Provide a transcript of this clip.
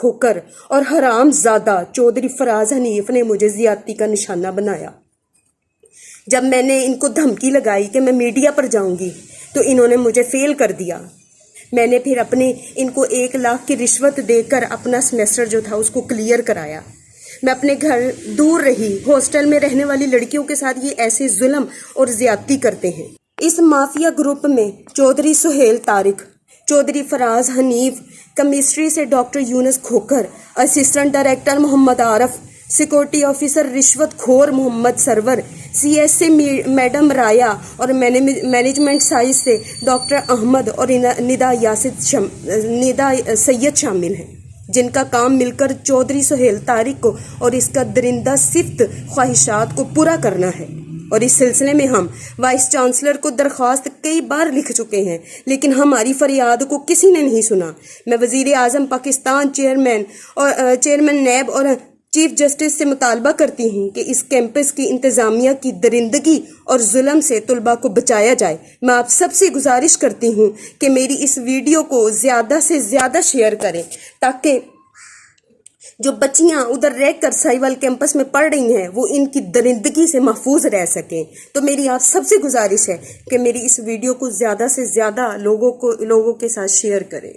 खोकर और हराम ज़ादा चौधरी फराज हनीफ ने मुझे ज़्यादती का निशाना बनाया। जब मैंने इनको धमकी लगाई कि मैं मीडिया पर जाऊंगी तो इन्होंने मुझे फेल कर दिया। मैंने फिर इनको 1 लाख की रिश्वत देकर अपना सेमेस्टर जो था उसको क्लियर कराया। मैं अपने घर दूर रही। हॉस्टल में रहने वाली लड़कियों के साथ ये ऐसे जुल्म और ज़्यादती करते हैं। इस माफिया ग्रुप में चौधरी सुहेल तारिक, चौधरी फराज हनीफ, केमिस्ट्री से doctor Younis Khokhar, assistant director Mohammad Arif, security officer रिश्वत खोर मोहम्मद सरवर, CS से मैडम राया और मैनेजमेंट साइंस से डॉक्टर अहमद और निदा सैयद शामिल हैं, जिनका काम मिलकर चौधरी सुहेल तारिक को और इसका दरिंदा सिफ्त ख्वाहिशात को पूरा करना है। और इस सिलसिले में हम वाइस चांसलर को दरख्वास्त कई बार लिख चुके हैं, लेकिन हमारी फरियाद को किसी ने नहीं सुना। मैं वज़ीर आज़म पाकिस्तान, चेयरमैन नैब और चीफ जस्टिस से मुतालबा करती हूँ कि इस कैंपस की इंतज़ामिया की दरिंदगी और जुल्म से तुलबा को बचाया जाए। मैं आप सबसे गुजारिश करती हूँ कि मेरी इस वीडियो को ज़्यादा से ज़्यादा शेयर करें ताकि जो बच्चियां उधर रह कर साहिवाल कैंपस में पढ़ रही हैं वो इनकी दरिंदगी से महफूज रह सकें। तो मेरी आप सबसे गुजारिश है कि मेरी इस वीडियो को ज़्यादा से ज़्यादा लोगों के साथ शेयर करें।